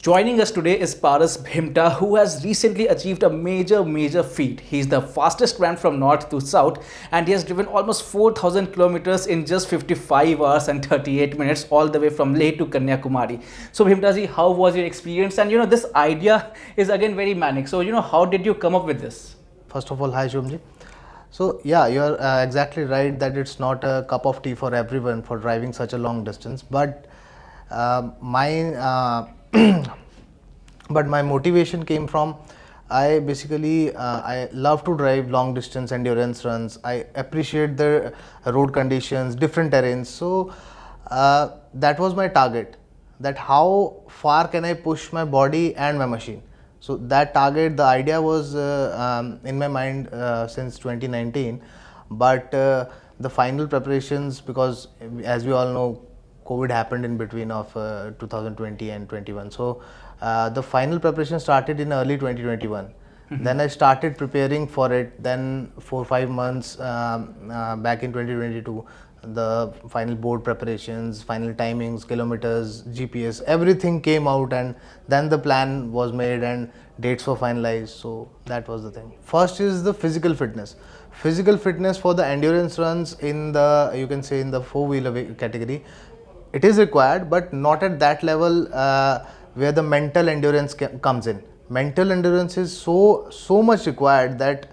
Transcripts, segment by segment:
Joining us today is Bhimta, who has recently achieved a major feat. He's the fastest man from north to south, and he has driven almost 4,000 kilometers in just 55 hours and 38 minutes, all the way from Leh to Kanyakumari. So Bhimta ji, how was your experience? And this idea is again very manic. So how did you come up with this? First of all, hi Shubhamji. So yeah, you're exactly right that it's not a cup of tea for everyone for driving such a long distance. But my but my motivation came from I love to drive long distance endurance runs. I appreciate the road conditions, different terrains. So that was my target. That how far can I push my body and my machine. So that target, the idea was in my mind since 2019, but the final preparations, because as we all know, COVID happened in between of 2020 and 21. So the final preparation started in early 2021. Then I started preparing for it. Then 4-5 months back in 2022, the final board preparations, final timings, kilometers, GPS, everything came out, and then the plan was made and dates were finalized. So that was the thing. First is the physical fitness. Physical fitness for the endurance runs in the, you can say, in the four-wheeler category, it is required, but not at that level where the mental endurance comes in. Mental endurance is so much required that,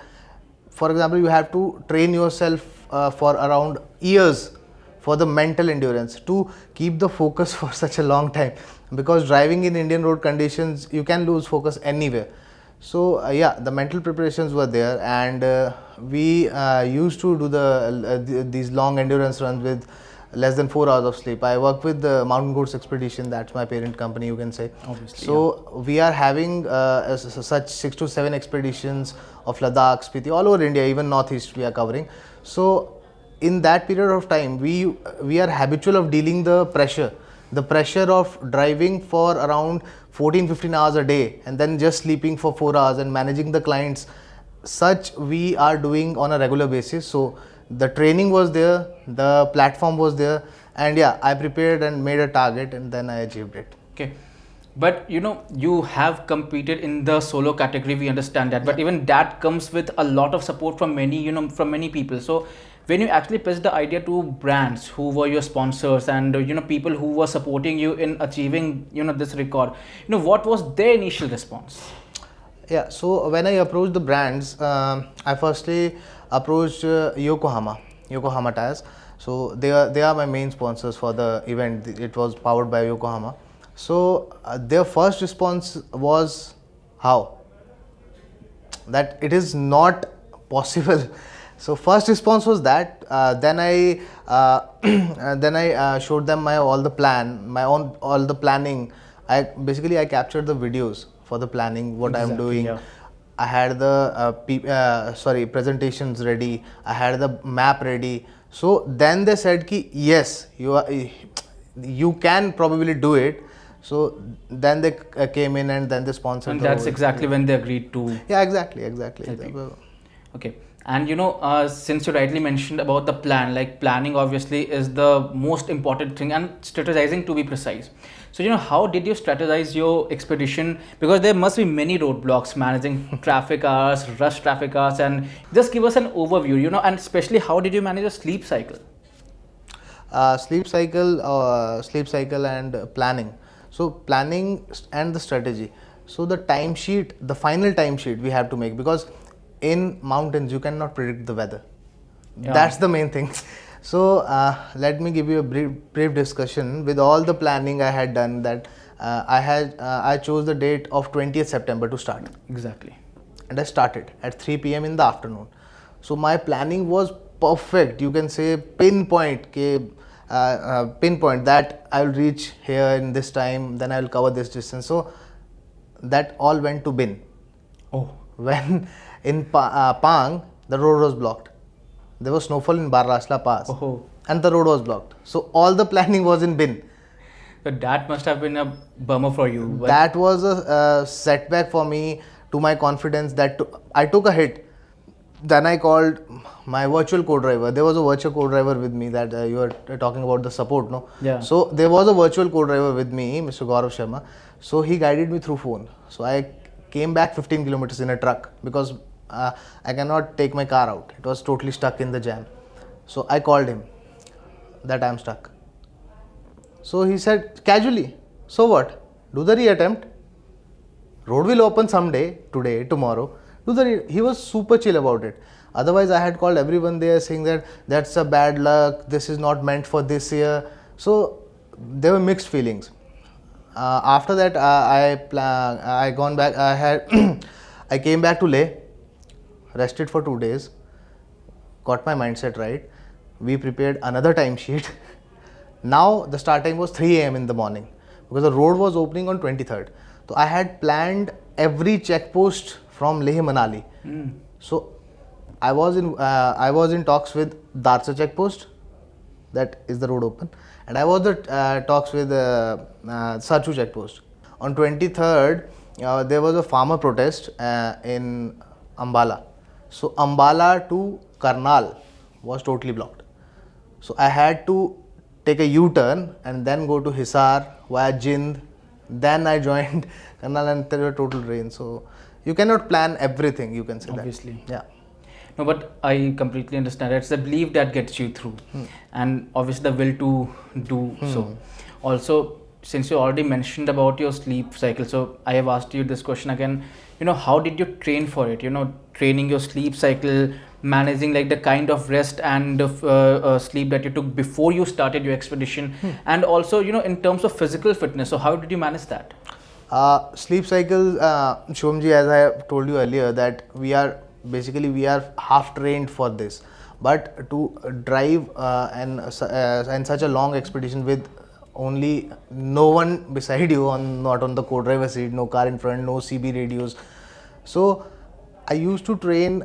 for example, you have to train yourself for around years for the mental endurance to keep the focus for such a long time, because driving in Indian road conditions, you can lose focus anywhere. So yeah, the mental preparations were there, and we used to do these long endurance runs with less than 4 hours of sleep. I work with the Mountain Goats Expedition, that's my parent company, you can say. Obviously. So yeah, we are having such 6 to 7 expeditions of Ladakh, Spiti, all over India, even Northeast we are covering. So in that period of time, we are habitual of dealing the pressure of driving for around 14-15 hours a day, and then just sleeping for 4 hours and managing the clients. Such we are doing on a regular basis. So the training was there, the platform was there, and yeah, I prepared and made a target, and then I achieved it. Okay. But you have competed in the solo category, we understand that, but even that comes with a lot of support from many people. So when you actually pitched the idea to brands who were your sponsors and people who were supporting you in achieving this record, what was their initial response? Yeah, so when I approached the brands, I firstly approached Yokohama tires. So they are my main sponsors for the event. It was powered by Yokohama. So their first response was, how? That it is not possible. So first response was that. Then I showed them all the planning. I captured the videos for the planning, what I am doing. Yeah. I had the presentations ready. I had the map ready. So then they said ki yes, you can probably do it. So then they came in and then they sponsored. And that's exactly when they agreed to. Yeah, exactly. Okay. And since you rightly mentioned about the plan, like planning obviously is the most important thing, and strategizing, to be precise. So how did you strategize your expedition? Because there must be many roadblocks, managing traffic hours, rush traffic hours, and just give us an overview, and especially how did you manage a sleep cycle? Sleep cycle and planning. So planning and the strategy. So the timesheet, the final timesheet we have to make, because in mountains you cannot predict the weather. Yeah. That's the main thing. So let me give you a brief discussion. With all the planning I had done, that I chose the date of 20th September to start. Exactly. And I started at 3 p.m. in the afternoon. So my planning was perfect. You can say pinpoint that I will reach here in this time, then I will cover this distance. So that all went to bin. Oh. When in Pang, the road was blocked. There was snowfall in Barasla Pass. Oh. And the road was blocked. So all the planning was in bin. So that must have been a bummer for you. That was a setback for me, to my confidence, that I took a hit. Then I called my virtual co-driver. There was a virtual co-driver with me, that you were talking about the support, no? Yeah. So there was a virtual co-driver with me, Mr. Gaurav Sharma. So he guided me through phone. So I came back 15 kilometers in a truck because I cannot take my car out. It was totally stuck in the jam. So I called him that I'm stuck. So he said casually, so what? Do the reattempt. Road will open someday, today, tomorrow. He was super chill about it. Otherwise, I had called everyone there saying that that's a bad luck. This is not meant for this year. So there were mixed feelings. After that, I gone back. I had I came back to Leh, rested for 2 days, got my mindset right. We prepared another timesheet. Now the start time was 3 a.m. in the morning because the road was opening on 23rd. So I had planned every check post from Leh Manali. So I was in talks with Darsa check post, that is the road open, and I was in talks with Sarchu check post. On 23rd, there was a farmer protest in Ambala. So Ambala to Karnal was totally blocked. So I had to take a U-turn and then go to Hisar via Jind. Then I joined Karnal and there were total rain. So you cannot plan everything, you can say Obviously. that. Yeah. No, but I completely understand. It's the belief that gets you through, and obviously the will to do so. Also, since you already mentioned about your sleep cycle, so I have asked you this question again. How did you train for it? Training your sleep cycle, managing like the kind of rest and sleep that you took before you started your expedition, and also in terms of physical fitness. So how did you manage that? Sleep cycle, Shomji, as I have told you earlier, that we are half trained for this. But to drive and such a long expedition with only no one beside you, not on the co-driver seat, no car in front, no CB radios. So I used to train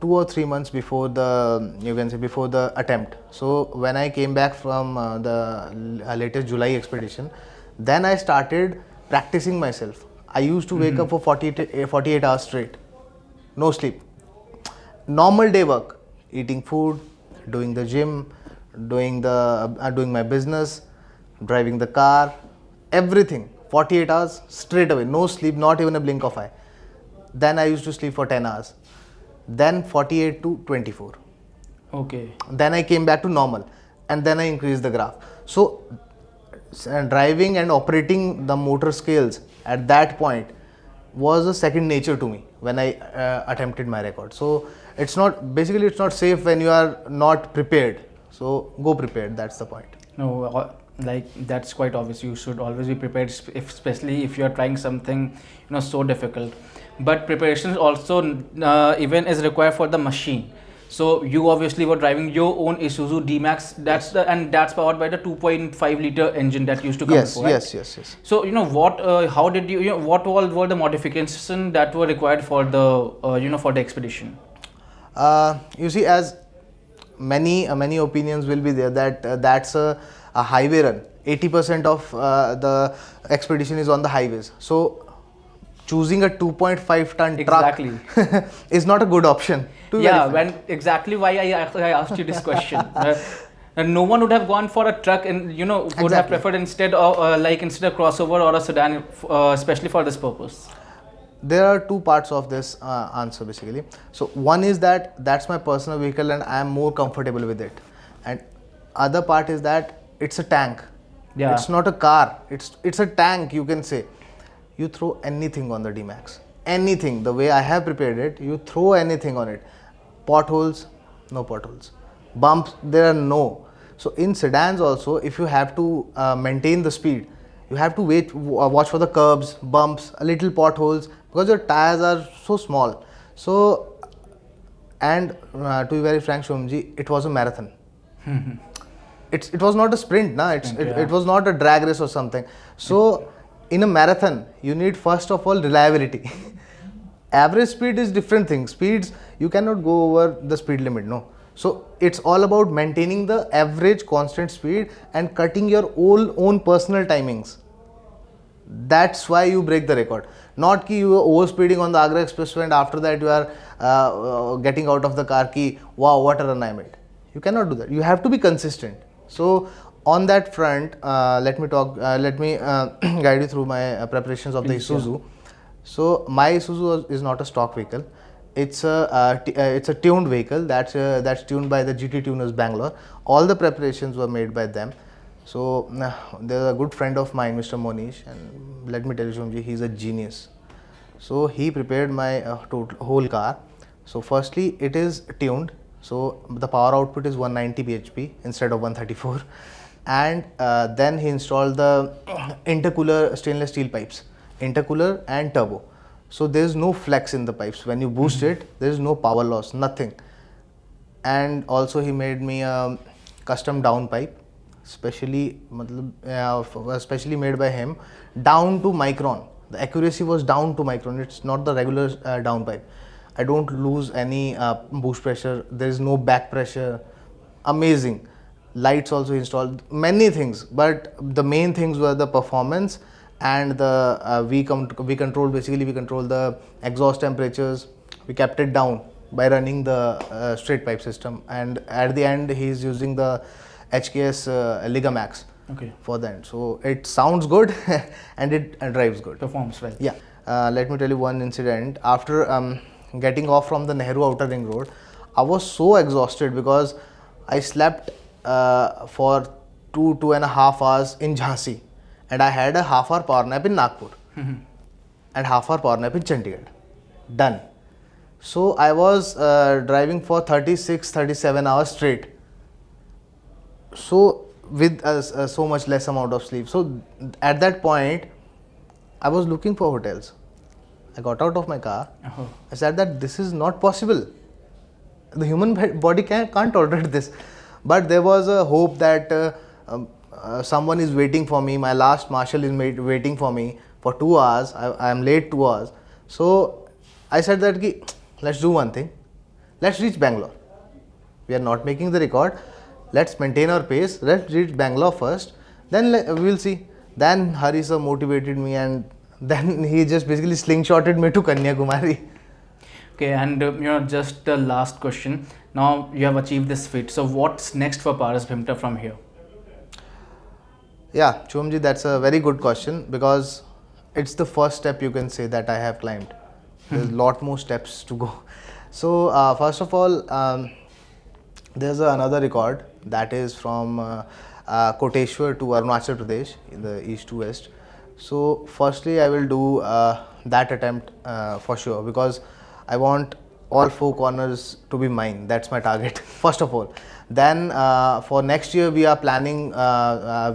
2 or 3 months before the attempt. So when I came back from the latest July expedition, then I started practicing myself. I used to wake up for 48 hours straight, no sleep. Normal day work, eating food, doing the gym, doing my business, driving the car, everything. 48 hours straight away, no sleep, not even a blink of eye. Then I used to sleep for 10 hours. Then 48 to 24. Okay. Then I came back to normal, and then I increased the graph. So driving and operating the motor skills at that point was a second nature to me when I attempted my record. So it's not safe when you are not prepared. So go prepared, that's the point. No, like that's quite obvious. You should always be prepared, especially if you are trying something so difficult. But preparation also even is required for the machine. So you obviously were driving your own Isuzu D-Max. That's powered by the 2.5 liter engine that used to come before, right? Yes. So how did you, what all were the modifications that were required for the for the expedition? You see, as many opinions will be there that that's a highway run. 80% of the expedition is on the highways. So choosing a 2.5 ton truck is not a good option. Exactly why I asked you this question. And no one would have gone for a truck, and would have preferred instead of crossover or a sedan, especially for this purpose. There are two parts of this answer basically. So one is that's my personal vehicle and I am more comfortable with it, and other part is that it's a tank. It's not a car. It's a tank, you can say. You throw anything on the D-Max, anything. The way I have prepared it, you throw anything on it. Potholes, no potholes. Bumps, there are no. So in sedans also, if you have to maintain the speed, you have to watch for the curbs, bumps, little potholes, because your tires are so small. So, and to be very frank, Shomji, it was a marathon. It was not a sprint, it was not a drag race or something. So in a marathon, you need first of all reliability. Average speed is different thing. Speeds, you cannot go over the speed limit, no. So it's all about maintaining the average constant speed and cutting your own personal timings. That's why you break the record. Not ki you are overspeeding on the Agra Expressway and after that you are getting out of the car ki, wow, what a run I made. You cannot do that. You have to be consistent. So on that front, let me guide you through my preparations of Please, the Isuzu. So my Isuzu is not a stock vehicle. It's a tuned vehicle that's tuned by the GT Tuners Bangalore. All the preparations were made by them. So there's a good friend of mine, Mr. Monish, and let me tell you, Shomji, he's a genius. So he prepared my whole car. So firstly, it is tuned. So the power output is 190 bhp instead of 134, and then he installed the intercooler stainless steel pipes, intercooler and turbo. So there is no flex in the pipes. When you boost it, there is no power loss, nothing. And also he made me a custom down pipe, specially made by him, down to micron. The accuracy was down to micron. It's not the regular down pipe. I don't lose any boost pressure. There is no back pressure. Amazing. Lights also installed, many things, but the main things were the performance and the we control the exhaust temperatures. We kept it down by running the straight pipe system, and at the end he is using the HKS Ligamax for that. So it sounds good and it drives good. Performs well. Yeah. Let me tell you one incident. After getting off from the Nehru Outer Ring Road, I was so exhausted because I slept for 2.5 hours in Jhansi, and I had a half-hour power nap in Nagpur and half-hour power nap in Chandigarh. Done. So I was driving for 36-37 hours straight. So with so much less amount of sleep. So at that point, I was looking for hotels. I got out of my car. I said that this is not possible. The human body can't tolerate this. But there was a hope that someone is waiting for me. My last marshal is waiting for me for 2 hours. I am late 2 hours. So I said that let's do one thing. Let's reach Bangalore. We are not making the record. Let's maintain our pace. Let's reach Bangalore first. Then we'll see. Then Hari sir motivated me, and then he just basically slingshotted me to Kanyakumari. Okay, and just the last question. Now you have achieved this feat. So what's next for Paras Bhimta from here? Yeah, Chumji, that's a very good question, because it's the first step, you can say, that I have climbed. There's a lot more steps to go. So first of all, there's another record that is from Koteshwar to Arunachal Pradesh in the east to west. So firstly, I will do that attempt for sure, because I want all 4 corners to be mine. That's my target, first of all. Then for next year, we are planning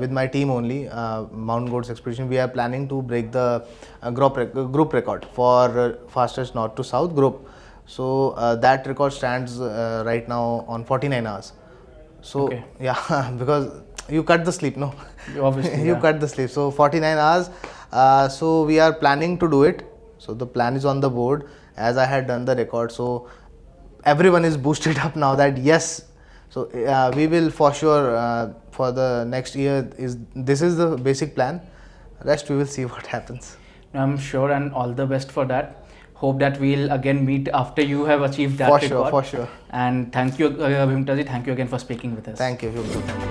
with my team only, Mountain Goats Expedition, we are planning to break the group record for fastest north to south group. So that record stands right now on 49 hours. So yeah, because you cut the sleep, no? Obviously, you cut the sleep. So 49 hours. So we are planning to do it. So the plan is on the board, as I had done the record. So everyone is boosted up now that yes. So we will for sure for the next year, this is the basic plan. Rest we will see what happens. I'm sure, and all the best for that. Hope that we'll again meet after you have achieved that record. For sure. And thank you, Bhimta ji. Thank you again for speaking with us. Thank you.